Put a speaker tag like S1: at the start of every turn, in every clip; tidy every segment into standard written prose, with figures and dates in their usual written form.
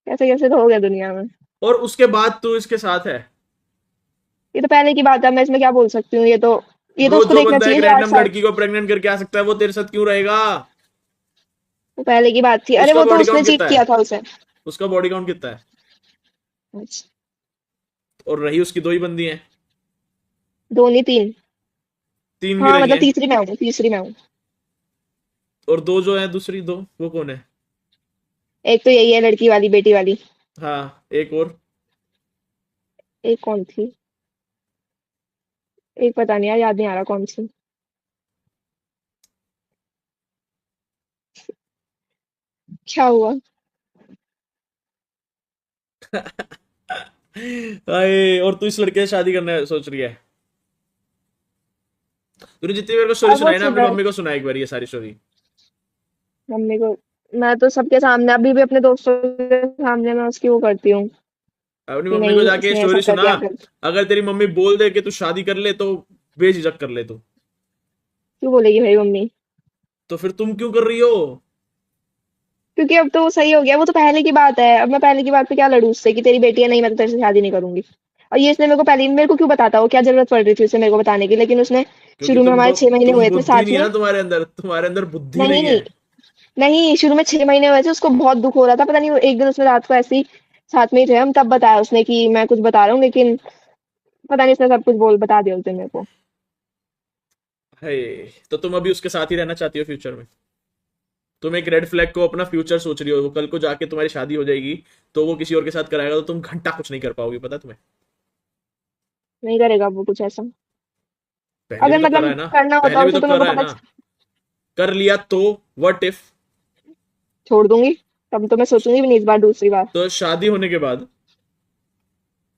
S1: कैसे कैसे तो हो गया दुनिया में।
S2: और उसके बाद तू इसके साथ है।
S1: ये तो पहले की बात है, मैं इसमें क्या बोल सकती हूँ, ये तो
S2: ब्रो,
S1: उसको
S2: जो
S1: देखना
S2: बंदा एक
S1: चाहिए जो 8 साल।
S2: रैंडम लड़की को प्रेग्नेंट करके आ सकता है वो तेरे साथ क्यों रहेगा?
S1: वो पहले की बात थी, अरे
S2: उसका
S1: वो तो
S2: बॉडी
S1: उसने
S2: काउंट
S1: चीट
S2: कितना है?
S1: किया था उसे।
S2: उसका बॉडी काउंट कितना है?
S1: अच्छा,
S2: और रही उसकी दो ही बंदी हैं।
S1: दो नहीं तीन।
S2: तीन भी
S1: हाँ
S2: रही
S1: मतलब
S2: हैं।
S1: तीसरी मैं हूँ, तीसरी मैं हूँ।
S2: और दो जो है, दूसरी दो वो कौन है?
S1: एक तो यही है लड़की वाली, बेटी वाली।
S2: हाँ, एक और।
S1: एक कौन थी? एक पता नहीं यार, याद नहीं आ रहा कौन सी। क्या हुआ?
S2: अरे, और तू इस लड़के से शादी करने सोच रही है? तूने जितनी मेरे को स्टोरी
S1: अब वो
S2: सुनाई ना, अपनी
S1: सुधर।
S2: मम्मी को सुना एक बार ये सारी स्टोरी।
S1: मम्मी को मैं तो सबके सामने, अभी भी अपने दोस्तों के सामने मैं उसकी वो करती हूँ
S2: अपनी
S1: कि
S2: मम्मी को
S1: नहीं
S2: जाके ये
S1: इसने ऐसा
S2: स्टोरी
S1: कर
S2: सुना।
S1: दिया कर।
S2: अगर तेरी मम्मी बोल दे कि तू शादी कर ले तो बेझिझक कर ले तू।
S1: क्यों बोलेगी भाई मम्मी?
S2: तो फिर तुम क्यों कर रही हो?
S1: क्योंकि अब तो वो सही हो गया, वो तो पहले की बात है। अब मैं पहले की बात पे क्या लड़ूं उससे कि तेरी बेटी है, नहीं मैं तो तेरे से शादी नहीं करूंगी। और ये इसने मेरे को क्यों बताता, हो क्या जरूरत पड़ रही थी उसे मेरे को बताने की, लेकिन उसने
S2: क्योंकि
S1: शुरू में हमारे 6 महीने
S2: तुम
S1: हुए थे
S2: बुद्धि
S1: साथ
S2: नहीं है
S1: में।
S2: ना तुम्हारे अंदर, तुम्हारे अंदर बुद्धि नहीं है।
S1: नहीं, नहीं शुरू में 6 महीने हुए थे, उसको बहुत दुख हो रहा था, पता नहीं एक दिन उसने रात को ऐसे ही साथ में ही थे हम, तब बताया उसने कि मैं कुछ बता रहा हूँ, लेकिन पता नहीं उसने सब कुछ बोल बता दिया उस दिन मेरे को।
S2: है। तो तुम अभी उसके साथ ही रहना चाहती हो फ्यूचर में? तुम एक रेड फ्लैग को अपना फ्यूचर सोच रही हो, वो कल को जाके तुम्हारी शादी हो जाएगी तो वो किसी और के साथ कराएगा तो तुम घंटा कुछ नहीं कर पाओगी, पता है तुम्हें?
S1: नहीं करेगा वो कुछ ऐसा।
S2: पहले भी
S1: अगर
S2: तो करा
S1: मतलब
S2: है ना।
S1: करना होता
S2: पहले भी
S1: उसे
S2: तो
S1: तो मेरे
S2: करा
S1: को
S2: है
S1: पता
S2: ना। कर लिया तो व्हाट इफ?
S1: छोड़ दूंगी। तब तो मैं सोचूंगी भी नहीं इस बार दूसरी बार।
S2: तो शादी होने के बाद?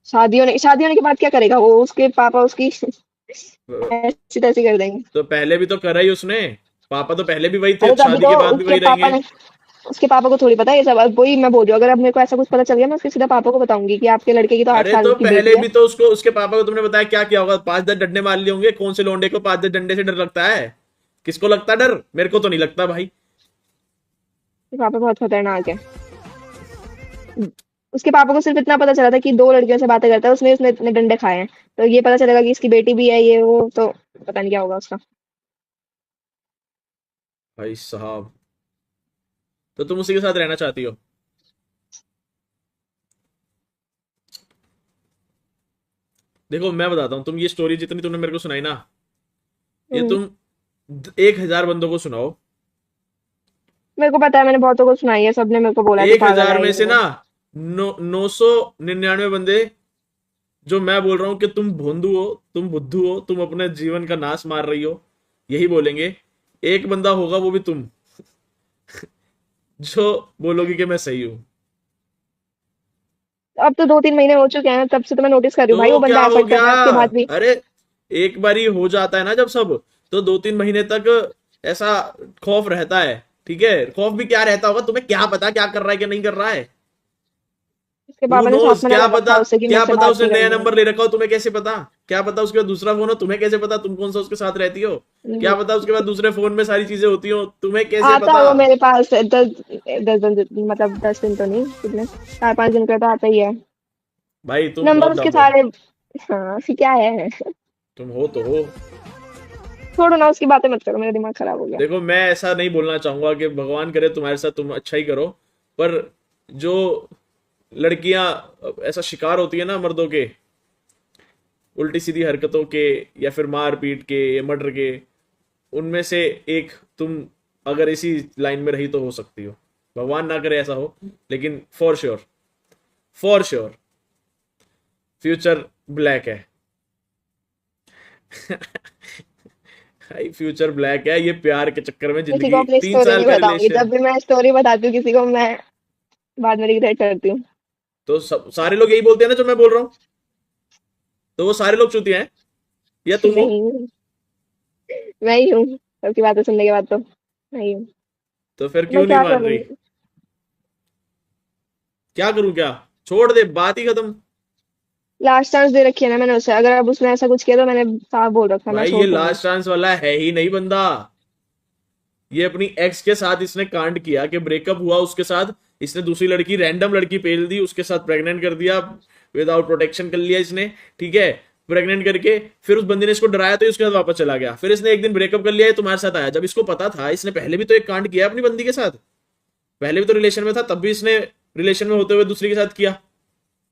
S1: शादी होने के बाद क्या करेगा वो? उसके पापा उसकी ऐसी तैसी कर देंगे।
S2: तो पहले भी तो करा ही उसने। पापा तो पहले भी वही थे,
S1: अरे तो अभी
S2: शादी
S1: तो
S2: के बाद भी
S1: उसके
S2: वही
S1: पापा
S2: रहेंगे।
S1: ने, उसके पापा को थोड़ी पता है ये सब। अब वही मैं बोल रही हूँ, अगर अब मेरे को ऐसा कुछ पता चल गया, मैं उसके सीधा पापा को बताऊंगी कि आपके लड़के की तो आठ
S2: अरे
S1: साल
S2: तो
S1: की
S2: पहले
S1: बेटी है।
S2: भी तो उसको, उसके पापा को तुमने बताया क्या किया होगा? 5-10 डंडे मार लिए होंगे। कौन से लौंडे को 5-10 डंडे से डर लगता है? किसको लगता है डर? मेरे को तो नहीं लगता भाई।
S1: उसके पापा बहुत खतरनाक है। उसके पापा को सिर्फ इतना पता चला था कि दो लड़कियों से बातें करता है, उसने उसने इतने डंडे खाए हैं। तो ये पता चलेगा कि इसकी बेटी भी है, ये वो तो पता नहीं क्या होगा उसका।
S2: भाई साहब, तो तुम उसी के साथ रहना चाहती हो? देखो मैं बताता हूँ, तुम ये स्टोरी जितनी तुमने मेरे को सुनाई ना, ये
S1: हम्म।
S2: तुम 1,000 बंदों को सुनाओ।
S1: मेरे को पता है, मैंने बहुतों को सुनाई है, सबने मेरे को बोला है तू
S2: एक
S1: पागल
S2: हजार
S1: है
S2: में
S1: ये
S2: से
S1: वो।
S2: ना 999 बंदे, जो मैं बोल रहा हूं कि तुम भोंदू हो, तुम बुद्धू हो, तुम अपने जीवन का नाश मार रही हो, यही बोलेंगे। एक बंदा होगा, वो भी तुम, जो बोलोगी कि मैं सही हूं।
S1: अब तो 2-3 महीने हो चुके हैं, तब से तो मैं नोटिस कर रही हूँ भाई, वो
S2: तो क्या
S1: बंदा
S2: हो
S1: ऐसा कर
S2: गया?
S1: रहा है उसके बाद भी।
S2: अरे, एक बारी हो जाता है ना जब सब, तो 2-3 महीने तक ऐसा खौफ रहता है। ठीक है, खौफ भी क्या रहता होगा, तुम्हें क्या पता क्या कर रहा है क्या नहीं कर रहा है?
S1: उसके
S2: हु
S1: पापा ने
S2: नोज,
S1: साफ मना
S2: क्या
S1: कर रखा
S2: पता?
S1: है उससे कि मेरे
S2: क्या
S1: से
S2: पता
S1: बात
S2: उसने
S1: नहीं
S2: नया
S1: करनी
S2: नंबर ले रखा हो, तुम्हें कैसे पता? क्या पता उसके बाद दूसरा फोन हो, तुम्हें कैसे पता? तुम कौन सा उसके साथ रहती हो? क्या
S1: है।
S2: पता उसके बाद दूसरे फोन में सारी चीजें होती हो, तुम्हें कैसे
S1: आता है
S2: पता?
S1: वो मेरे पास 10 10 दिन, मतलब 10 दिन तो नहीं, कितने 4-5 दिन का तो आता ही है।
S2: भाई तुम
S1: नंबर
S2: बहुत
S1: उसके
S2: दम हो।
S1: सारे। हाँ फिर क्या है?
S2: तुम हो तो हो।
S1: छोड़ो ना, उसकी बातें मत करो, मेरा दिमाग खराब हो गया।
S2: देखो मैं ऐसा नहीं बोलना चाहूंगा कि भगवान करे तुम्हारे साथ तुम अच्छा ही करो, पर जो लड़कियां ऐसा शिकार होती है ना मर्दों के, उल्टी सीधी हरकतों के, या फिर मार पीट के या मर्डर के, उनमें से एक तुम अगर इसी लाइन में रही तो हो सकती हो। भगवान ना करे ऐसा हो, लेकिन for sure, for sure future black है। भाई फ्यूचर ब्लैक है, ये प्यार के चक्कर में
S1: किसी को
S2: जिंदगी
S1: अपनी
S2: तीन
S1: स्टोरी
S2: साल
S1: नहीं
S2: का
S1: बताऊंगी, जब
S2: रिलेशन।
S1: भी मैं स्टोरी बताती हूँ किसी को, मैं बाद में रिग्रेट करती हूँ।
S2: तो सारे लोग यही बोलते हैं ना जो मैं बोल रहा हूँ, तो वो सारे लोग चूतिया हैं या तुम हो?
S1: नहीं, मैं ही हूँ, सबकी बातें सुनने के बाद तो मैं ही हूँ।
S2: तो फिर
S1: मैं
S2: क्यों नहीं
S1: क्या
S2: मान रही?
S1: करूंगी?
S2: क्या करूं क्या? छोड़ दे, बात ही खत्म।
S1: लास्ट चांस दे रखी है ना मैंने उसे, अगर अब उसने ऐसा कुछ किया तो मैंने साफ बोल रखा है, मैं
S2: भाई ये
S1: छोड़ दूंगी।
S2: लास्ट चांस वाला है ही नहीं बंदा। ये अपनी एक्स के साथ इसने कांड किया कि ब्रेकअप हुआ उसके साथ, इसने दूसरी लड़की, रैंडम लड़की पेल दी, उसके साथ प्रेग्नेंट कर दिया, विदाउट प्रोटेक्शन कर लिया इसने, ठीक है। प्रेग्नेंट करके फिर उस बंदी ने इसको डराया तो उसके साथ वापस चला गया। फिर इसने एक दिन ब्रेकअप कर लिया, ये तुम्हारे साथ आया। जब इसको पता था, इसने पहले भी तो एक कांड किया अपनी बंदी के साथ, पहले भी तो रिलेशन में था, तब भी इसने रिलेशन में होते हुए दूसरी के साथ किया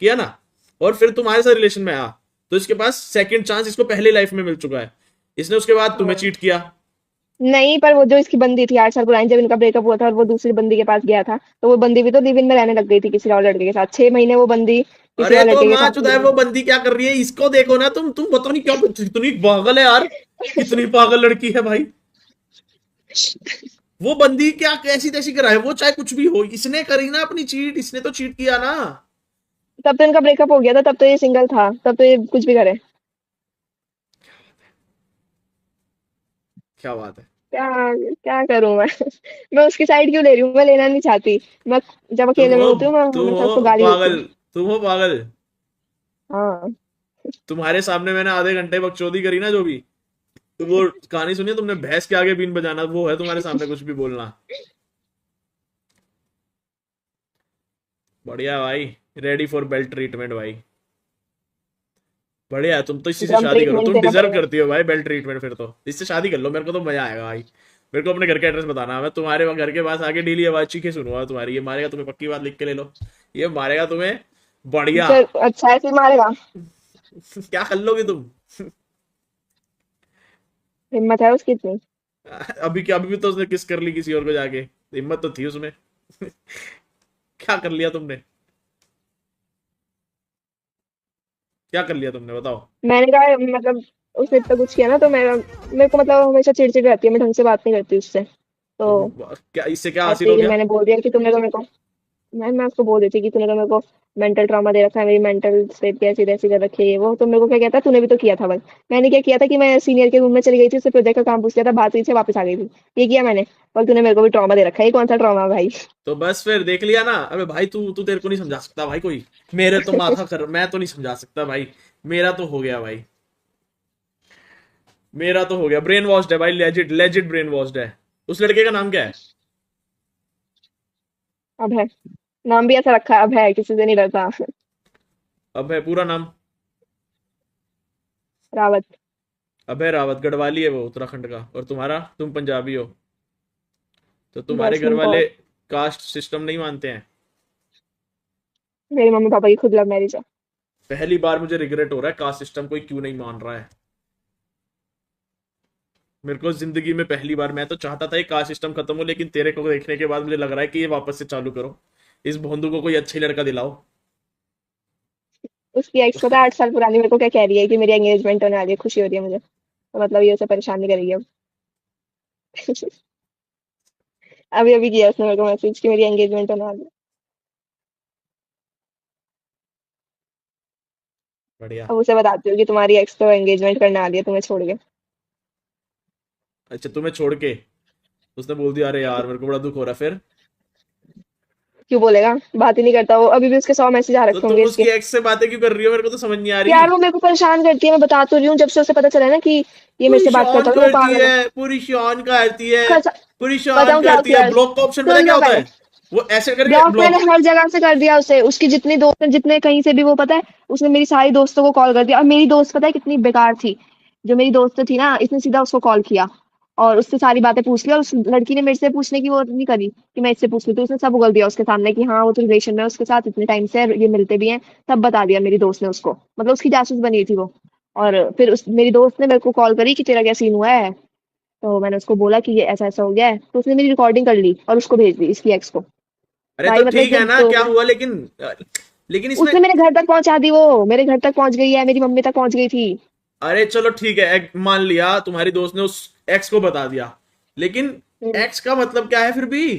S2: किया ना। और फिर तुम्हारे साथ रिलेशन में आया, तो इसके पास सेकंड चांस इसको पहले लाइफ में मिल चुका है। इसने उसके बाद तुम्हें
S1: हाँ।
S2: चीट किया।
S1: नहीं, पर वो जो इसकी बंदी थी 8 साल पुरानी, जब इनका ब्रेकअप हुआ था और वो दूसरी बंदी के पास गया था, तो वो बंदी भी तो लिव इन में रहने लग गई थी किसी और लड़के के साथ। 6 महीने वो बंदी किसी
S2: अरे
S1: और
S2: तो
S1: लड़के के
S2: माँ
S1: साथ
S2: चुदा है,
S1: रही।
S2: वो बंदी क्या कर रही है इसको देखो ना। तुम पता नहीं क्या, कितनी पागल है यार, कितनी पागल लड़की है भाई। वो बंदी क्या कैसी तैसी कराए, वो चाहे कुछ भी हो, इसने करी ना अपनी चीट, इसने तो चीट किया ना।
S1: तब तो इनका ब्रेकअप हो गया था, तब तो ये सिंगल था, तब तो ये कुछ भी करे।
S2: क्या बात है।
S1: क्या क्या करूं मैं? मैं उसकी साइड क्यों ले रही हूँ? मैं लेना नहीं चाहती। मैं जब
S2: तुम
S1: अकेले में
S2: हो
S1: होती हूँ, मैं
S2: तुम
S1: हमेशा
S2: हो
S1: उसको गाली देती
S2: पागल,
S1: हूँ।
S2: तुम हो पागल।
S1: हाँ।
S2: तुम्हारे सामने मैंने आधे घंटे बकचोदी करी ना जो भी, तो वो कहानी सुनी है तुमने, भैंस के आगे बीन बजाना, वो है तुम्हारे सामने कुछ भी बोलना। बढ़िया भाई, रेडी फॉर बेल्ट ट्रीटमेंट भाई। बढ़िया है, तुम तो इसी से
S1: ड्रम
S2: शादी करो,
S1: ट्रीटमेंट
S2: तुम
S1: देना
S2: डिजर्व
S1: पड़ेगा।
S2: करती हो भाई बेल्ट ट्रीटमेंट। फिर तो इससे शादी कर लो, मेरे को तो मजा आएगा भाई। मेरे को अपने घर का एड्रेस बताना, मैं तुम्हारे घर के पास आके डेली आवाज चीखे सुनूंगा तुम्हारी। ये मारेगा तुम्हें, पक्की बात लिख के ले लो, ये मारेगा तुम्हें। बढ़िया।
S1: फिर अच्छा है, फिर मारेगा।
S2: क्या कर लोगे तुम?
S1: हिम्मत है उसकी इतनी?
S2: अभी क्या, अभी भी तो उसने किस कर ली किसी और को जाके, हिम्मत तो थी उसमें। क्या कर लिया तुमने, क्या कर लिया तुमने बताओ।
S1: मैंने कहा मतलब उसने इतना कुछ किया ना, तो मेरा मेरे को मतलब हमेशा चिड़चिड़ रहती है, मैं ढंग से बात नहीं करती उससे। तो
S2: तो क्या इससे क्या हासिल
S1: ऐसे
S2: हो
S1: ही
S2: गया?
S1: मैंने बोल दिया कि तुमने तो मेरे को, मैं उसको बोल देती कि तूने तो मेरे को मेंटल ट्रॉमा दे रखा है, मेरी मेंटल स्टेट की ऐसी तैसी कर रखी है ये वो। तो मेरे को क्या कहता, तूने भी तो किया था भाई। मैंने क्या किया था कि मैं सीनियर के रूम में चली गई थी, उससे प्रोजेक्ट का काम पूछ लिया था, बात हुई से वापस आ गई थी। ये किया मैंने। और तूने मेरे को भी ट्रॉमा दे रखा है, ये कौन सा ट्रॉमा भाई?
S2: तो बस फिर देख लिया ना। अबे भाई तू तू तेरे को नहीं समझा सकता भाई कोई, मेरे तो माथा कर, मैं तो नहीं समझा सकता भाई। मेरा तो हो गया भाई, मेरा तो हो गया, ब्रेन वॉश्ड है भाई, लेजिट लेजिट ब्रेन वॉश्ड है। उस लड़के का नाम क्या है?
S1: अब है, नाम भी ऐसा रखा है, अब है, किसी से नहीं डरता।
S2: अब है पूरा नाम?
S1: रावत।
S2: अभय रावत, गढ़वाली है वो, उत्तराखंड का। और तुम्हारा, तुम पंजाबी हो, तो तुम्हारे घर
S1: जैस्मिन
S2: वाले
S1: कौर।
S2: कास्ट सिस्टम नहीं मानते हैं?
S1: मेरी मम्मी पापा की खुद लव मैरिज है।
S2: पहली बार मुझे रिग्रेट हो रहा है, कास्ट सिस्टम कोई क्यों नहीं मान रहा है। मेरे को जिंदगी में पहली बार, मैं तो चाहता था ये कास्ट सिस्टम खत्म हो, लेकिन तेरे को देखने के बाद मुझे लग रहा है कि ये वापस से चालू करो। इस भोंदू को कोई अच्छा ही लड़का दिलाओ।
S1: उसकी एक्स पता है 8 साल पुरानी मेरे को क्या कह रही है कि मेरी एंगेजमेंट होने वाली है, खुशी हो रही है मुझे। तो मतलब ये उसे परेशान नहीं करेगी अब। अभी अभी किया उसने मेरे को मैसेज कि मेरी एंगेजमेंट होने वाली है।
S2: बढ़िया।
S1: अब उसे बताती हूँ कि तुम्हारी एक्स तो एंगेजमेंट करने वाली है तुम्हें छोड़ के।
S2: अच्छा, तुम्हें छोड़ के? उसने बोल दिया अरे यार मेरे को बड़ा दुख हो रहा है, फिर?
S1: क्यों बोलेगा? बात ही नहीं करता वो, अभी भी उसके 100 मैसेज आ
S2: तो
S1: रखे
S2: तुम
S1: होंगे
S2: उसकी
S1: इसके।
S2: एक्स से बातें क्यों कर रही हो, मेरे को तो समझ नहीं आ रही।
S1: यार वो मेरे को परेशान करती है, मैं बता तो रही हूँ, जब से उसे पता चला है ना कि ये मेरे से बात
S2: परेशान
S1: करता है, तो वो
S2: करती
S1: पागल है।
S2: है, परेशान करती है,
S1: खस-
S2: परेशान
S1: बताऊँ क्या
S2: करती है।
S1: किया?
S2: ब्लॉक का ऑप्शन पता है
S1: सुन
S2: क्या
S1: लो
S2: होता
S1: पहले।
S2: है? वो ऐसे करके
S1: ब्लॉक मैंने
S2: ब्लॉक।
S1: हर जगह से कर दिया उसे, उसकी जितनी दोस्त हैं, जितने कहीं से भी वो पता है, उसने मेरी सारी दोस्तों को कॉल कर दिया। और मेरी दोस्त पता है कितनी बेकार थी, जो मेरी दोस्त थी ना, इसने सीधा उसको कॉल किया और उससे सारी बातें पूछ ली। और उस लड़की ने मेरे से पूछने की वो नहीं करी कि मैं इससे पूछ लूं, तो उसने सब उगल दिया उसके सामने कि हाँ वो तो रिलेशन में है उसके साथ इतने टाइम से, ये मिलते भी हैं। तब बता दिया मेरी दोस्त ने उसको, मतलब उसकी जासूस बनी थी वो। और फिर उस मेरी दोस्त ने मेरे को कॉल करी कि तेरा क्या सीन हुआ है। तो मैंने उसको बोला कि ये ऐसा ऐसा हो गया है, तो उसने मेरी रिकॉर्डिंग कर ली और उसको भेज दी, इसकी एक्स को।
S2: अरे तो
S1: भाई मतलब
S2: ठीक
S1: इतने
S2: है ना,
S1: तो
S2: क्या हुआ लेकिन? लेकिन इसमें,
S1: उसने मेरे घर तक पहुंचा दी, वो मेरे घर तक पहुंच गई है, मेरी मम्मी तक पहुंच गई थी।
S2: अरे चलो ठीक है, मान लिया तुम्हारी दोस्त ने उस एक्स को बता दिया, लेकिन
S1: हम्म।
S2: एक्स का मतलब क्या है फिर भी?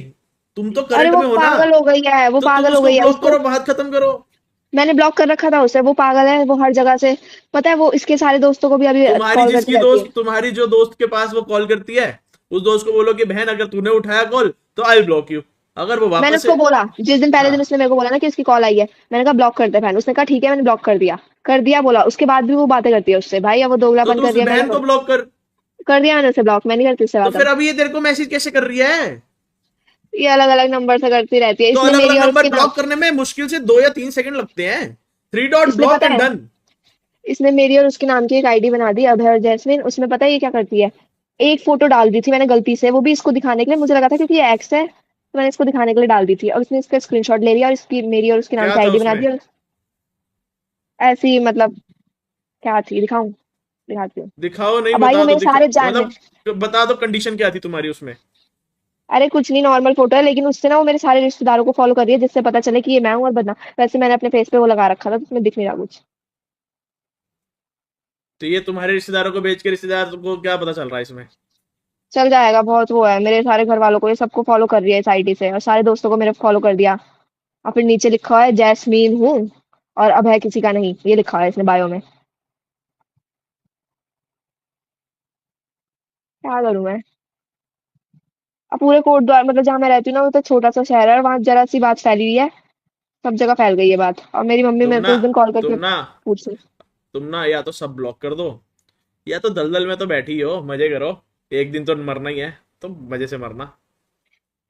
S2: तुम तो
S1: अरे
S2: करंट
S1: वो
S2: में हो ना।
S1: पागल हो गई है, वो
S2: तो तुम
S1: पागल हो
S2: उसको
S1: गई है
S2: ब्लॉक
S1: उसको।
S2: करो, बात खत्म करो।
S1: मैंने ब्लॉक कर रखा था उसे, वो पागल है, वो हर जगह से। पता है वो इसके सारे दोस्तों को भी अभी
S2: तुम्हारी
S1: कॉल करती
S2: जिसकी
S1: रहती है।
S2: दोस्त, तुम्हारी जो दोस्त के पास वो कॉल करती है, उस दोस्त को बोलो कि बहन अगर तूने उठाया कॉल तो आई ब्लॉक यू। अगर वो
S1: मैंने
S2: वापस से,
S1: उसको बोला, जिस दिन पहले
S2: हाँ,
S1: दिन उसने मेरे को बोला ना कि उसकी कॉल आई है, मैंने कहा ब्लॉक कर दे बहन। उसने कहा ठीक है, मैंने ब्लॉक कर दिया बोला। उसके बाद भी वो बातें करती है उससे, भाई अब वो
S2: तो
S1: दोगलापन
S2: तू
S1: कर
S2: उस
S1: रही है,
S2: बहन को ब्लॉक कर।
S1: कर दिया मैंने उसे ब्लॉक, मैं नहीं करती उससे
S2: तो
S1: बात
S2: फिर
S1: अब।
S2: अभी ये तेरे को मैसेज कैसे कर रही है?
S1: ये अलग अलग नंबर से करती रहती है,
S2: तो
S1: इसने
S2: अलग
S1: मेरी
S2: अलग
S1: और
S2: नंबर
S1: उसके नाम।
S2: ब्लॉक करने में मुश्किल से 2 या 3 सेकंड लगते हैं। 3 डॉट
S1: इसने
S2: ब्लॉक
S1: पता
S2: एंड
S1: है,
S2: डन।
S1: इसने मेरी और उसके नाम की एक आईडी बना दी, अभय और जैस्मिन। उसमें पता है ये क्या करती है, एक फोटो डाल दी थी मैंने गलती से, वो भी इसको दिखाने के लिए, मुझे लगा था क्योंकि ये एक्स है तो मैंने इसको दिखाने के लिए डाल दी थी, और उसने इसका स्क्रीनशॉट ले लिया और इसकी मेरी और उसके नाम
S2: क्या
S1: की
S2: था
S1: आईडी बना
S2: उसमें?
S1: दी। और ऐसी मतलब क्या थी, दिखाऊं? दिखाती हूँ।
S2: दिखाओ नहीं,
S1: अब भाई वो
S2: बता दो
S1: मेरे
S2: दिखा,
S1: सारे जान।
S2: मतलब बता दो कंडीशन क्या थी तुम्हारी उसमें।
S1: अरे कुछ नहीं, नॉर्मल फोटो है, लेकिन उससे ना वो मेरे सारे रिश्तेदारों को फॉलो कर रही है, जिससे पता चले कि ये मैं हूँ। और बदना वैसे मैंने अपने फेस पे वो लगा रखा था तो उसमें दिख नहीं रहा कुछ।
S2: तो ये तुम्हारे रिश्तेदारों को बेच के रिश्तेदार को क्या पता चल रहा है इसमें?
S1: चल जाएगा, बहुत वो है, मेरे सारे घर वालों को ये सबको फॉलो कर रही है इस आईडी से, और सारे दोस्तों को मेरे फॉलो कर दिया। और फिर नीचे लिखा हुआ है जैस्मीन हूँ, और अब है किसी का नहीं, ये लिखा हुआ है इसने बायो में। क्या करूं मैं? अब पूरे कोट द्वार, मतलब जहाँ मैं रहती हूँ ना, वो तो छोटा सा शहर है, और वहां जरा सी बात फैली हुई है, सब जगह फैल गई है बात। और मेरी मम्मी
S2: तुम
S1: मेरे
S2: ना
S1: को उस दिन कॉल
S2: तुम
S1: करके
S2: ना
S1: पूछ रही।
S2: तुम ना या तो सब ब्लॉक कर दो, या तो दलदल में तो बैठी हो, मजे करो। एक दिन तो मरना ही है, तो मजे से मरना।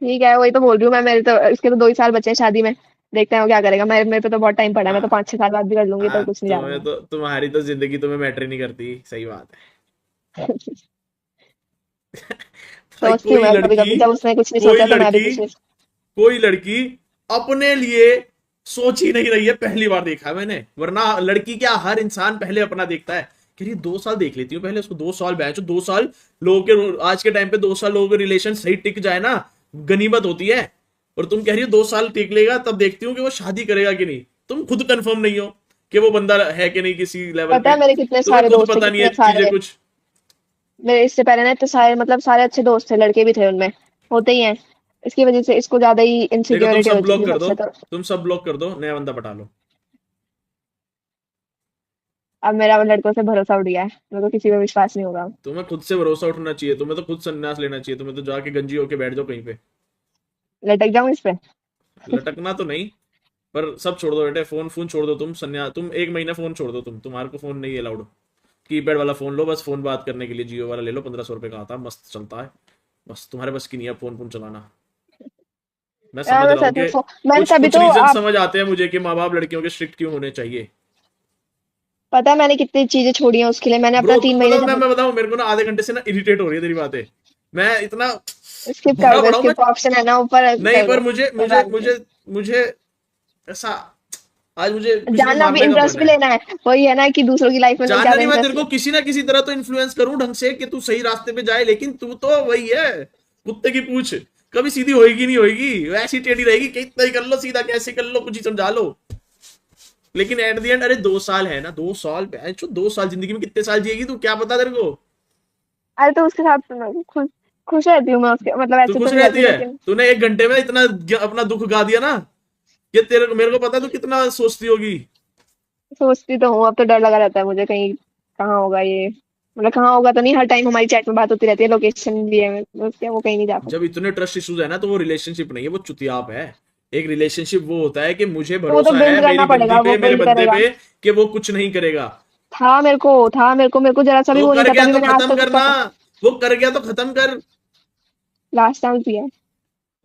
S1: ठीक है, वही तो बोल रही हूँ मैं, मेरे तो इसके तो 2 ही साल बचे हैं शादी में। देखते हैं वो क्या करेगा, मेरे पे तो बहुत टाइम पड़ा है, मैं तो
S2: हाँ
S1: 5-6 साल बाद भी कर लूंगी, तो
S2: हाँ,
S1: कुछ नहीं जा
S2: तुम्हें
S1: रहा।
S2: तो तुम्हारी तो जिंदगी तुम्हें मैटर नहीं करती, सही बात है। भाई
S1: सोचती हूँ मैं कभी कभी, जब उसने कुछ नहीं
S2: कोई
S1: सोचा तो मैं भी
S2: लड़की
S1: कुछ नहीं।
S2: कोई लड़की अपने लिए सोच ही नहीं रही है, पहली बार देखा है मैंने। वरना लड़की क्या, हर इंसान पहले अपना देखता है। कह रही 2 साल देख लेती हूँ पहले उसको, 2 साल बैच, 2 साल लोगों के, आज के टाइम पे 2 साल लोगों के रिलेशन सही टिक जाए ना, गनीमत होती है। और तुम कह रही हो 2 साल टिक लेगा तब देखती हूँ कि वो शादी करेगा कि नहीं। तुम खुद कंफर्म नहीं हो कि वो बंदा है कि नहीं किसी लेवल
S1: पता
S2: पे।
S1: है मेरे कितने
S2: तुम्हें
S1: सारे
S2: खुद
S1: दोस्त थे,
S2: पता नहीं है
S1: कितने
S2: चीजें
S1: सारे।
S2: कुछ।
S1: मेरे इससे पहले ना इतने सारे, मतलब सारे अच्छे दोस्त थे, लड़के भी थे उनमें, होते ही हैं। इसकी वजह से इसको ज्यादा ही
S2: देखो तुम
S1: इनसिक्योरिटी
S2: सब
S1: हो चुकी
S2: ब्लॉक
S1: थी
S2: कर दो,
S1: सबसे, तो
S2: तुम सब ब्लॉक कर दो, नया बंदा पटा लो।
S1: अब मेरा लड़कों से भरोसा उठ गया है, मेरे को किसी पे विश्वास नहीं होगा।
S2: तुम्हें खुद से भरोसा उठना चाहिए, तुम्हें तो खुद संन्यास लेना चाहिए, तुम्हें तो जाके गंजी होके बैठ जाओ कहीं पे।
S1: लटक जाऊं इस पे?
S2: लटकना तो नहीं, पर सब छोड़ दो बेटे, फोन फोन छोड़ दो, तुम संन्यास, तुम 1 महीना फोन छोड़ दो, तुम्हारे को फोन नहीं अलाउड। कीपैड वाला फोन लो, बस फोन बात करने के लिए जियो वाला ले लो, 1500 रुपए का आता है, मस्त चलता है। बस तुम्हारे बस की नहीं है फोन फोन चलाना। मैं समझ
S1: यार मैं
S2: रहा हूँ
S1: सच में
S2: कि
S1: मैंने
S2: कुछ
S1: तभी
S2: कुछ
S1: तो
S2: रीजन
S1: आप,
S2: समझ आते हैं मुझे कि माँ बाप लड़कियों के स्ट्रिक्ट क्यों होने चाहिए।
S1: पता है मैंने कितनी चीजें छोड़ी हैं उसके लिए, मैंने अपना
S2: ब्रो तुम
S1: 3 महीने
S2: मतलब,
S1: जब।
S2: मैं बताऊं, मेरे को ना आधे घंटे से ना इरिटेट हो रही है तेरी बातें। मैं इतना
S1: स्किप कर
S2: भरा
S1: दो,
S2: पड़ा हूं मैं।
S1: स्किप का ऑप्शन है ना ऊपर,
S2: नहीं
S1: कर
S2: पर
S1: दो
S2: मुझे
S1: कोई
S2: मुझे
S1: बात नहीं।
S2: मुझे मुझे ऐसा, आज मुझे किसी को
S1: जानना भी,
S2: मारने का
S1: इंटरेस्ट
S2: मन
S1: भी
S2: है।
S1: लेना है, वही है ना कि दूसरों की लाइफ में लोग
S2: जानना
S1: ज्यादा
S2: नहीं, मैं तेरे
S1: इंटरेस्ट
S2: को
S1: ले।
S2: किसी ना किसी तरह तो इन्फ्लुएंस करूं ढंग से कि तू सही रास्ते पे जाए, लेकिन तू तो वही है, कुत्ते की पूछ, कभी सीधी होएगी नहीं, होएगी वैसी टेढ़ी रहेगी कि इतना ही कर लो, सीधा कैसे कर लो, कुछ ही समझा लो। लेकिन एट द एंड, अरे 2 साल है ना, 2 साल, 2 साल जिंदगी में कितने साल जिएगी तू, क्या पता तेरे को।
S1: अरे तो उसके साथ तो मैं खुश, खुश रहती हूँ मैं उसके, मतलब
S2: तू
S1: ऐसे तो
S2: खुश
S1: नहीं
S2: रहती
S1: रहती
S2: है?
S1: लेकिन।
S2: तूने 1 घंटे में इतना अपना दुख गा दिया ना, ये तेरे को, मेरे को पता है तू कितना सोचती होगी।
S1: सोचती तो हूँ, अब तो डर लगा रहता है मुझे, कहीं कहाँ होगा ये, मतलब कहाँ होगा तो नहीं, हर टाइम हमारी चैट में बात होती रहती है, लोकेशन भी है उसके, वो कहीं नहीं जा
S2: जब
S1: सकती।
S2: इतने ट्रस्ट इश्यूज है ना, तो वो रिलेशनशिप नहीं है, वो चुतियाप है। एक रिलेशनशिप वो होता है कि मुझे
S1: तो वो तो
S2: भरोसा
S1: बिल्ड
S2: है
S1: करना
S2: मेरी बंदी
S1: पड़ेगा, वो
S2: पे, मेरे
S1: बिल्ड
S2: बंदे
S1: करेगा।
S2: पे, कि वो कुछ नहीं करेगा।
S1: था मेरे को जरा सा भी
S2: तो
S1: वो नहीं
S2: कर
S1: था,
S2: गया
S1: तभी
S2: तो
S1: मैंने आज
S2: खत्म
S1: तक उसका
S2: करना, वो कर गया तो खत्म कर।
S1: लास्ट टाइम किया है।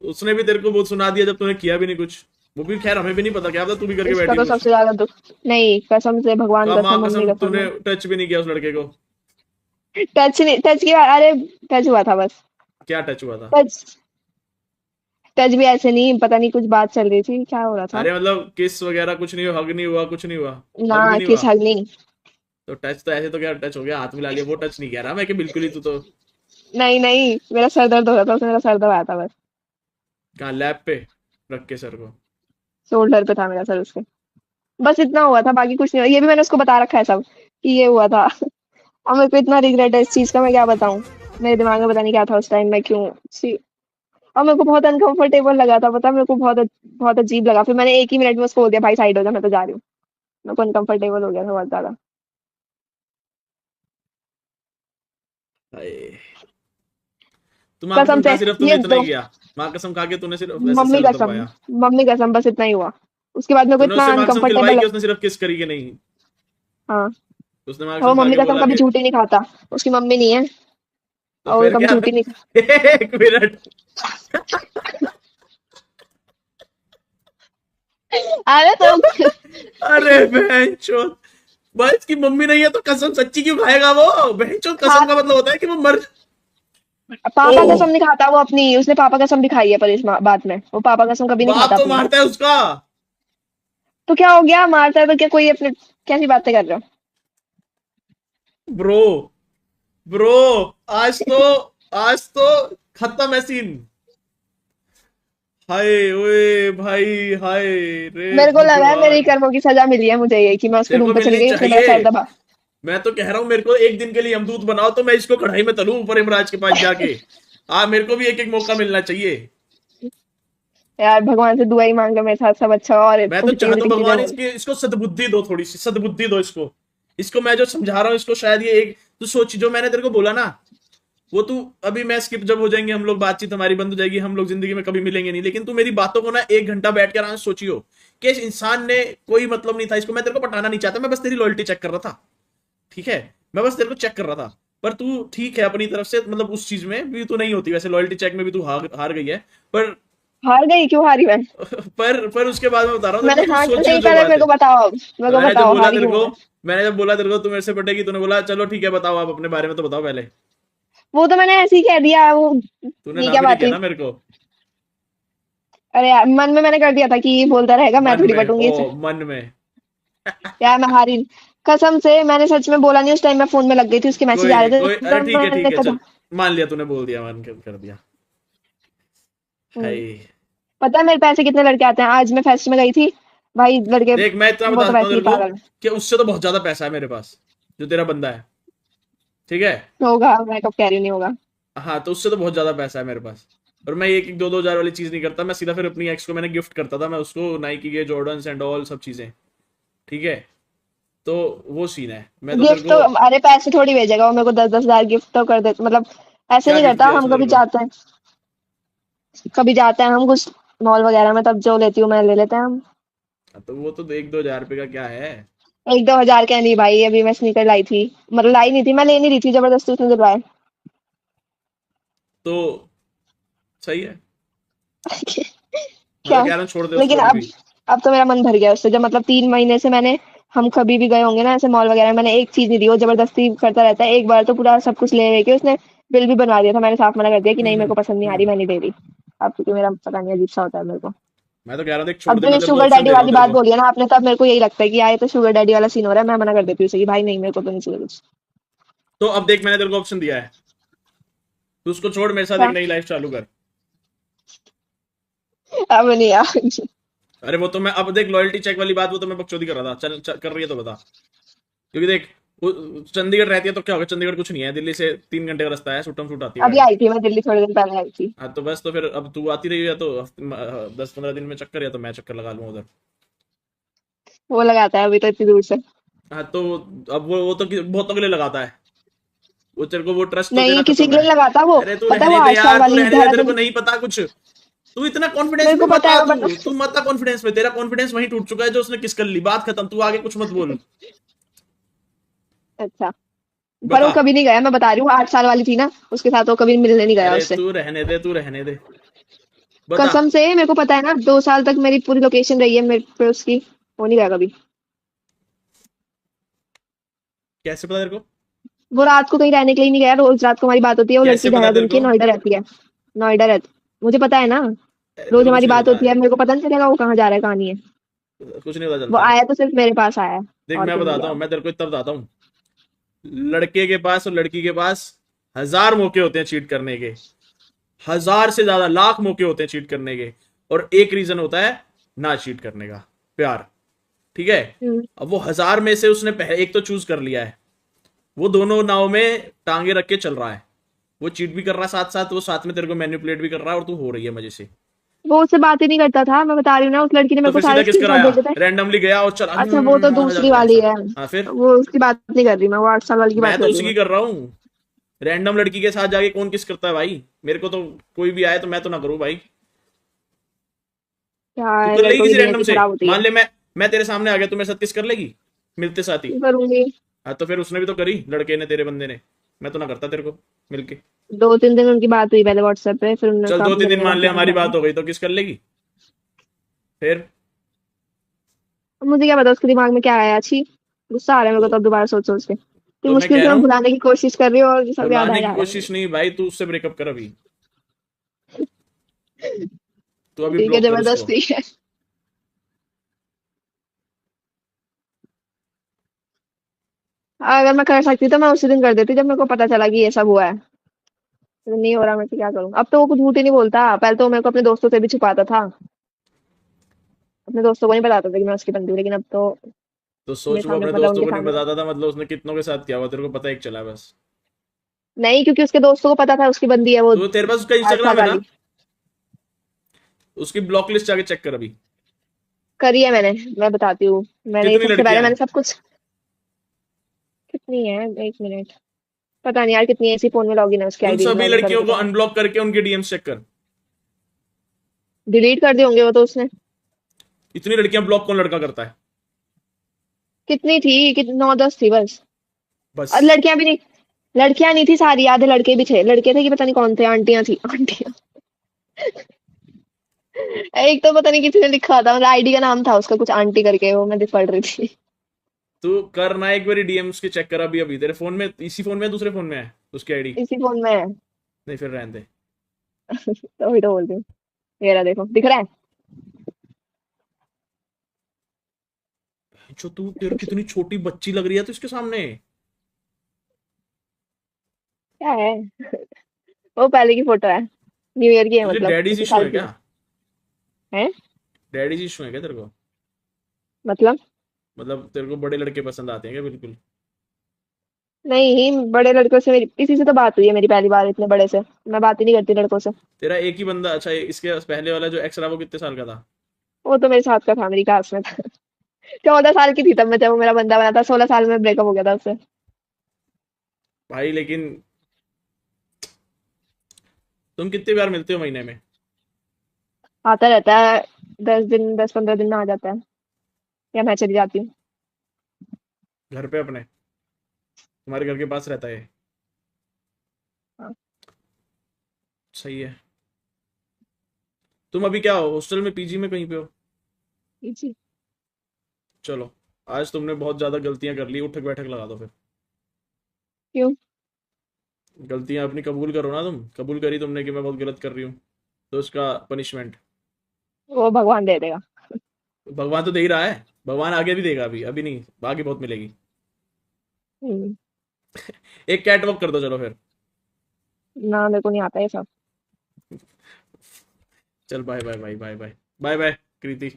S2: उसने भी तेरे को बहुत सुना दिया जब तूने किया भी नहीं कुछ। वो भी खैर हमें भी नहीं पता, क्या पता तू भी करके
S1: इसका
S2: बैठी
S1: तो
S2: हो कुछ।
S1: सबसे ज्यादा दुख, नहीं कसम से, भगवान
S2: का माँ
S1: कसम, मम्मी
S2: कसम
S1: कसम।
S2: तूने टच भी नहीं किया उस लड़के को?
S1: टच नहीं, टच किया, अरे टच हुआ था बस।
S2: क्या टच हुआ था?
S1: टच, टच भी ऐसे नहीं, पता नहीं कुछ बात चल रही थी, क्या हो रहा था।
S2: अरे मतलब किस वगैरह कुछ नहीं हुआ, हग नहीं हुआ, कुछ नहीं हुआ?
S1: ना,
S2: हग भी नहीं हुआ?
S1: किस हग नहीं।
S2: तो टच तो ऐसे तो क्या टच हो गया, हाथ मिला लिया, वो टच नहीं कह रहा मैं कि बिल्कुल ही तू तो।
S1: नहीं नहीं, मेरा सर दर्द हो रहा था, उसने मेरा सर दबाया था बस।
S2: कहाँ, लैब पे रख के सर को?
S1: शोल्डर पे था मेरा सर उसके, बस इतना हुआ था, बाकी कुछ नहीं हुआ। ये भी मैंने उसको बता रखा है सब कि ये हुआ था। और मेरे को इतना रिग्रेट है इस चीज का, मैं क्या बताऊं। मेरे दिमाग में पता नहीं क्या था उस टाइम, मैं क्यों और मेरे को बहुत अनकंफर्टेबल लगा था, पता है, मेरे को बहुत बहुत अजीब लगा। फिर मैंने एक ही मिनट में उसको बोल दिया, भाई साइड हो जा, मैं तो जा रही हूँ। मेरे को अनकंफर्टेबल हो गया था बहुत ज्यादा।
S2: हाय। तू माँ
S1: कसम
S2: कसम
S1: से,
S2: खा, सिर्फ तूने
S1: ये
S2: इतना ही
S1: दो,
S2: किया? माँ कसम खा के तूने सिर्फ ऐसे
S1: मम्मी
S2: सर
S1: कसम,
S2: दबाया?
S1: मम्मी कसम, बस इतना ही हुआ। उसके बाद मेरे को
S2: तूने
S1: इतना
S2: उससे माँ कसम खिलवाई
S1: अनकंफर्टेबल
S2: कि
S1: लग।
S2: उसने सिर्फ किस करी कि नहीं?
S1: हाँ।
S2: उसने माँ
S1: और वो
S2: कसम खा
S1: मम्मी
S2: के
S1: कसम
S2: बोला
S1: कभी
S2: कि?
S1: झूठी नहीं खाता, उसकी मम्मी नहीं है,
S2: तो
S1: और वो
S2: फिर
S1: कभी
S2: क्या था?
S1: झूठी नहीं।
S2: एक मिनट,
S1: अरे तो
S2: अरे बहनचोद, भाई इसकी मम्मी नहीं है तो कसम सच्ची क्यों खाएगा वो? बहनचोद कसम
S1: खा
S2: का मतलब होता है कि वो मर।
S1: पापा
S2: ओह,
S1: कसम नहीं खाता वो अपनी, उसने पापा कसम भी खाई है पर इस बात में वो पापा कसम कभी नहीं
S2: बाप
S1: खाता
S2: तो
S1: अपनी।
S2: मारता है उसका।
S1: तो क्या हो गया, मारता है तो क्या, कोई अपने कैसी बातें कर रहे हो?
S2: ब्रो, ब्रो, आज तो, आज तो खत्म है सीन। हाय ओए भाई, हाय रे
S1: मेरे को लगा है मेरी
S2: भगवान।
S1: कर्मों की सजा मिली है मुझे, ये कि मैं उसके
S2: तेरे
S1: रूम
S2: को
S1: पे चली
S2: मिलनी
S1: गई, उसने मेरा
S2: चाहिए।
S1: सर दबा।
S2: मैं तो कह रहा हूँ मेरे को एक दिन के लिए यमदूत बनाओ तो मैं इसको कढ़ाई में तलूं ऊपर इमराज के पास जाके। मेरे को भी एक एक मौका मिलना चाहिए।
S1: यार भगवान से दुआ ही मांग लो मेरे साथ सब अच्छा हो, और
S2: मैं तो
S1: उल्टी
S2: चाहता
S1: उल्टी
S2: हूँ
S1: चीजें
S2: भगवान
S1: हो।
S2: इसकी, इसको सद्बुद्धि दो, थोड़ी सी सद्बुद्धि दो इसको। इसको मैं जो समझा रहा हूँ इसको शायद ये एक, तू सोच जो मैंने तेरे को बोला ना, वो तू, अभी मैं स्किप जब हो जाएंगे हम लोग, बातचीत हमारी बंद हो जाएगी, हम लोग जिंदगी में कभी मिलेंगे नहीं, लेकिन तू मेरी बातों को ना 1 घंटा बैठ कर आराम से सोचियो कि इस इंसान ने कोई मतलब नहीं था, इसको मैं तेरे को पटाना नहीं चाहता, मैं बस तेरी लॉयल्टी चेक कर रहा था। ठीक है, मैं बस तेरे को चेक कर रहा था। पर तू ठीक है अपनी तरफ से, मतलब उस चीज में भी तू नहीं होती वैसे, लॉयल्टी चेक में भी तू हार गई है। पर
S1: हार गई? क्यों हारी मैं?
S2: पर उसके बाद मैं बता रहा हूँ तेरे
S1: मैंने
S2: को, तू
S1: हाँ क्यों
S2: सोचियो
S1: नहीं,
S2: जो
S1: पहले
S2: बात
S1: मेरे
S2: है।
S1: को बताओ, मेरे को
S2: मैंने जब
S1: बताओ
S2: बोला
S1: हारी
S2: तेरे
S1: क्यों
S2: को,
S1: मैं?
S2: मैंने जब बोला तेरे को तू मेरे से पटेगी, तूने बोला चलो ठीक है बताओ आप अपने बारे में तो बताओ पहले।
S1: वो तो मैंने ऐसे ही कह दिया वो,
S2: तूने
S1: ये
S2: ना
S1: क्या
S2: भी नहीं
S1: बात
S2: किया
S1: हुई?
S2: ना मेरे को।
S1: अरे यार मन में मैंने कर दिया था कि ये बोलता रहेगा, मैं
S2: मन
S1: थोड़ी
S2: में,
S1: बटूंगी इसे।
S2: ओ मन में।
S1: यार मैं हारी, कसम से मैंने सच में बोला नहीं, उस टाइम मैं फोन में लग गई थी, उसके मैसेज
S2: कोई
S1: आ
S2: नहीं,
S1: रहे
S2: कोई,
S1: थे
S2: अरे
S1: तो
S2: ठीक
S1: मैंने
S2: है चल,
S1: कहा।
S2: मान लिया तूने बोल दिया, मान कर दिया।
S1: हम्म,
S2: हाय।
S1: पता है मेरे पैसे कितने लड़के आते हैं? आज मैं फेस्ट में गई थी भाई, लड़के
S2: देख मैं इतना
S1: वो
S2: बता
S1: तो
S2: सकता हूँ
S1: वैसे ही
S2: तेरे को
S1: पागल है।
S2: कि उससे तो बहुत ज्यादा पैसा है मेरे पास, जो तेरा बंदा है। ठीक है।
S1: होगा, मैं कब कह रही हूँ नहीं होगा।
S2: हाँ तो उससे तो बहुत ज्यादा पैसा है मेरे पास। और मैं एक एक 2-2 हजार वाली चीज नहीं करता, मैं सीधा फिर अपनी एक्स को मैंने गिफ्ट करता था, मैं उसको नाइकी के जॉर्डन्स एंड ऑल सब चीजें। ठीक है। तो वो सीन है, मैं तो तेरे
S1: गिफ्ट तो,
S2: को।
S1: अरे पैसे थोड़ी भेजेगा वो मेरे को, 10-10 हजार गिफ्ट तो कर दे मतलब। ऐसे
S2: क्या
S1: नहीं
S2: गिफ्ट
S1: करता,
S2: दिया
S1: हम
S2: उसने तेरे
S1: कभी
S2: को?
S1: जाते हैं, कभी जाते हैं हम कुछ मॉल वगैरह में, तब जो लेती हूँ मैं ले लेते हैं हम।
S2: तो वो तो 1-2 हजार रुपए का क्या है।
S1: 1-2 हजार क्या नहीं भाई, अभी मैं स्नीकर लाई थी, मतलब लाई नहीं थी, मैं ले नहीं रही थी, जबरदस्ती उसने दिलवाए।
S2: तो सही है। मैं तो
S1: क्या?
S2: कह रहा हूँ छोड़ दे उसको
S1: लेकिन
S2: अभी
S1: अब
S2: भी।
S1: अब तो मेरा मन भर गया उससे, जब मतलब 3 महीने से मैंने, हम कभी भी गए होंगे ना ऐसे मॉल वगैरह में, मैंने एक चीज नहीं दी, वो जबरदस्ती करता रहता है, एक बार तो पूरा सब कुछ ले लेके उसने बिल भी बनवा दिया था, मैंने साफ मना कर दिया कि नहीं मेरे को पसंद नहीं आ रही, मैं नहीं दे रही। अब क्योंकि मेरा पता नहीं अजीब सा होता है मेरे को।
S2: मैं तो कह रहा हूँ देख छोड़
S1: अब
S2: दे,
S1: जो
S2: मैं
S1: ये
S2: तेरे को
S1: शुगर
S2: ऑप्शन
S1: डैडी
S2: दे रहा हूँ
S1: वाली
S2: तेरे
S1: बात
S2: को।
S1: बोली है ना आपने, तब मेरे को यही लगता है कि यार ये तो शुगर डैडी वाला सीन हो रहा है, मैं मना कर देती हूँ उसे कि भाई नहीं, मेरे को तो नहीं चाहिए कुछ।
S2: तो अब देख मैंने तेरे को ऑप्शन दिया है, तू उसको छोड़, मेरे साथ
S1: क्या?
S2: एक नई लाइफ चालू कर।
S1: अब नहीं यार।
S2: अरे वो तो मैं, अब देख लॉयल्टी चेक वाली बात वो तो मैं बकचोदी कर रहा था, कर रही है तो बता। क्योंकि देख चंडीगढ़ रहती है तो क्या होगा, चंडीगढ़ कुछ नहीं है, दिल्ली से 3 घंटे का रास्ता है, सुटम सुट आती है
S1: अभी
S2: गाड़ी।
S1: आई थी मैं दिल्ली, थोड़े दिन पहले आई थी।
S2: हाँ तो बस, तो फिर अब तू आती रही है तो 10-15 दिन में चक्कर, या तो मैं चक्कर लगा लूँ उधर।
S1: वो लगाता है अभी तो इतनी दूर से।
S2: हाँ तो अब वो तो बहुतों के लिए लगाता है, वो तेरे को वो ट्रस्ट तो
S1: नहीं
S2: देना
S1: किसी
S2: खत्म
S1: के
S2: है।
S1: लिए लगाता वो।
S2: अरे तू
S1: पता है वो
S2: रहने दे
S1: 8 साल
S2: यार, तू
S1: वाली
S2: रहने दे, तेरे को
S1: देहरादून,
S2: नहीं पता कुछ। तू इतना कॉन्फिडेंस
S1: मेरे
S2: में
S1: को
S2: मत
S1: पता
S2: आ,
S1: है वो
S2: तू
S1: बता।
S2: तू मत आ कॉन्फिडेंस में, तेरा कॉन्फिडेंस वहीं टूट चुका है जो उसने किस कर ली, बात खत्म, तू आगे कुछ मत बोल।
S1: अच्छा, पर वो
S2: बता।
S1: कभी नहीं गया, मैं बता रही हूँ, 8 साल वाली थी ना उसके साथ, वो कभी मिलने नहीं गया
S2: अरे
S1: उससे।
S2: तू रहने दे, तू रहने दे, बता।
S1: कसम से मेरे को पता है ना, 2 साल तक मेरी पूरी लोकेशन रही है मेरे पे उसकी, वो नहीं गया कभी।
S2: कैसे पता तेरे को?
S1: वो रात को कहीं रहने के लिए नहीं गया, रोज रात को हमारी बात होती है, वो
S2: कैसे
S1: लड़की
S2: पता तेरे
S1: देहरादून की
S2: को?
S1: है, नोएडा रहती है। नोएडा रहती, मुझे पता है ना,
S2: तेरे
S1: रोज
S2: को कुछ
S1: हमारी
S2: नहीं
S1: बात
S2: पता
S1: होती
S2: है,
S1: है, मेरे को पता नहीं चलेगा वो कहाँ जा रहा है कहाँ नहीं है।
S2: कुछ नहीं पता
S1: वो
S2: चलता है।
S1: आया तो सिर्फ मेरे पास आया है,
S2: देख
S1: और
S2: मैं
S1: कहीं नहीं
S2: बताता
S1: गया
S2: हूँ,
S1: वो।
S2: मैं तेरे को इतना बताता हूँ, लड़के के पास और लड़की के पास 1000 मौके होते हैं चीट करने के, 1000 से ज्यादा, लाख मौके होते हैं चीट करने के, और एक रीजन होता है ना चीट करने का, प्यार। ठीक है।
S1: हम्म।
S2: अब वो 1000 में से उसने एक तो चूज कर लिया है, वो दोनों नाव में टांगे रख के चल रहा है, वो चीट भी कर रहा है साथ साथ, वो साथ में तेरे को मैनिपुलेट भी कर रहा है, और तू हो रही है मजे से।
S1: वो उससे बात ही नहीं करता था, मैं बता रही हूँ ना, उस लड़की ने
S2: तो
S1: मेरे को
S2: फिर
S1: सारे
S2: सीधा किस
S1: स्क्रीनशॉट
S2: कराया?
S1: भेजे थे।
S2: रैंडमली गया और चला
S1: अच्छा वो तो
S2: आ
S1: दूसरी
S2: जा
S1: वाली
S2: ऐसा।
S1: है,
S2: हाँ फिर,
S1: वो उसकी बात नहीं कर रही मैं, वो 8 साल वाली की
S2: मैं
S1: बात
S2: तो
S1: कर रही
S2: उसी
S1: हूँ
S2: की
S1: मैं।
S2: कर रहा हूँ। रैंडम लड़की के साथ जाके कौन किस करता है भाई, मेरे को तो कोई भी आए तो मैं तो ना करूँ भाई। तू
S1: यार
S2: कर लेगी
S1: लड़कों की
S2: किसी रैंडम
S1: नियति
S2: से?
S1: खराब होती
S2: मान
S1: है।
S2: ले मैं तेरे सामने आ गया, तू मेरे साथ किस कर लेगी मिलते साथ ही?
S1: करूंगी।
S2: हाँ तो फिर उसने भी तो करी, लड़के ने, तेरे बंदे ने। मैं तो ना करता तेरे को मिलके।
S1: 2-3 दिन उनकी बात हुई पहले व्हाट्सएप पे, फिर उन्होंने
S2: चल
S1: कहा
S2: 2-3 दिन
S1: मिलने का
S2: मान ले
S1: प्लान
S2: हमारी
S1: बना।
S2: बात हो गई तो किस कर लेगी फिर?
S1: अब मुझे क्या पता उसके दिमाग में क्या आया। छी, गुस्सा आ रहा है मेरे को तो
S2: तो
S1: अब दोबारा सोच सोच के। इतनी
S2: तो मैं
S1: मुश्किल
S2: कह
S1: से
S2: रहा
S1: मैं
S2: हूँ,
S1: भुलाने की कोशिश कर रही हूँ और सब याद आ
S2: भुलाने की
S1: जा रहा है
S2: कोशिश
S1: मेरे
S2: नहीं भाई, तू उससे ब्रेकअप कर अभी। तू
S1: को।
S2: अभी
S1: ठीक है,
S2: ब्लॉक कर उसको।
S1: जबरदस्ती है। अगर मैं कर सकती तो मैं उसी दिन कर देती जब मेरे को पता चला कि ये सब हुआ है। लेकिन नहीं हो रहा, मैं तो क्या करूँ। अब तो वो कुछ झूठ ही नहीं बोलता, पहले तो मेरे को अपने दोस्तों से भी छुपाता था। अपने दोस्तों को नहीं बताता था कि मैं उसकी बंदी हूँ, लेकिन अब तो
S2: तो
S1: मेरे
S2: सोच, वो
S1: सामने
S2: अपने
S1: पता,
S2: दोस्तों
S1: उनके
S2: को नहीं
S1: सामने।
S2: बताता था मतलब उसने कितनों के साथ किया हुआ, तेरे को पता एक चला बस।
S1: नहीं, क्योंकि उसके दोस्तों को पता था उसकी बंदी है वो
S2: तो तेरे पास उसका
S1: 8 साल
S2: इंस्टाग्राम है ना?
S1: वाली।
S2: उसकी ब्लॉक लिस्ट जाके चेक कर अभी।
S1: करी है मैंने, मैं बताती हूँ। मैंने
S2: कितनी
S1: सबसे पहले
S2: लड़कियां
S1: मैंने
S2: हैं?
S1: सब कुछ। कितनी है, 1 मिनट। पता नहीं यार कितनी है, इसी फोन में लॉगिन है उसकी
S2: उन
S1: आईडी,
S2: सभी
S1: लॉगिन करूँ
S2: लड़कियों
S1: तो
S2: को
S1: पता।
S2: अनब्लॉक करके उनके डीएम्स चेक कर।
S1: डिलीट कर दिए होंगे वो तो उसने।
S2: इतनी लड़कियां ब्लॉक कौन लड़का करता है?
S1: कितनी थी, कितनी, 9 10 थी बस। और
S2: बस।
S1: लड़कियां भी नहीं। लड़कियां नहीं थी सारी, आधे लड़के भी थे, लड़के थे कि पता नहीं कौन थे, आंटियां थी आंटियां। एक तो पता नहीं किसी ने लिखा था, मतलब आईडी का नाम था उसका कुछ आंटी करके, वो मैं पढ़ रही थी।
S2: तू करना एक बारी डीएम्स के चेक कर अभी अभी, तेरे फोन में, इसी फोन में, दूसरे फोन में है उसकी आईडी?
S1: इसी फोन में है।
S2: नहीं फिर रहने दे।
S1: तो वही तो बोल रही हूँ। ये रहा, देखो दिख रहा है।
S2: जो तू, तेरे कितनी छोटी बच्ची लग रही है तो इसके सामने।
S1: क्या है, वो पहले की फोटो है। न्यू ईयर की है,
S2: तुझे
S1: मतलब
S2: डैडीज
S1: इसी
S2: इशू
S1: साल
S2: है
S1: की
S2: क्या?
S1: है।
S2: डैडीज इशू है क्या तेरे को?
S1: मतलब
S2: मतलब तेरे को बड़े लड़के पसंद आते हैं क्या बिल्कुल?
S1: नहीं, बड़े लड़कों से मेरी इसी से तो बात हुई है मेरी पहली बार, इतने बड़े से मैं बात ही नहीं करती लड़कों से।
S2: तेरा एक ही बंदा, अच्छा इसके पहले वाला जो एक्स रहा वो कितने साल का था?
S1: वो तो मेरे साथ का था, मेरी क्लास में था। 14 साल की थी तब मैं, जब वो मेरा बंदा बना था, 16 साल में ब्रेकअप हो गया था उससे।
S2: भाई लेकिन तुम कितनी बार मिलते हो महीने में?
S1: आता रहता है, 10 दिन 10 15 दिन में आ जाता है, या मैं चली जाती हूँ।
S2: घर पे अपने, तुम्हारे घर के पास रहता है?
S1: हाँ।
S2: सही है। तुम अभी क्या हो, हॉस्टल में, पीजी में, कहीं पे हो?
S1: जी।
S2: चलो, आज तुमने बहुत ज्यादा गलतियां कर ली, उठक बैठक लगा दो फिर।
S1: क्यों?
S2: गलतियां अपनी कबूल करो ना, तुम कबूल करी तुमने कि मैं बहुत गलत कर रही हूँ, तो उसका पनिशमेंट
S1: वो भगवान दे देगा।
S2: भगवान तो दे ही रहा है। भगवान आगे भी देगा, अभी अभी नहीं, आगे बहुत मिलेगी।
S1: हम्म,
S2: एक कैट वॉक कर दो चलो फिर।
S1: ना मेरे को नहीं आता ये सब।
S2: चल bye bye bye bye bye bye bye कृति।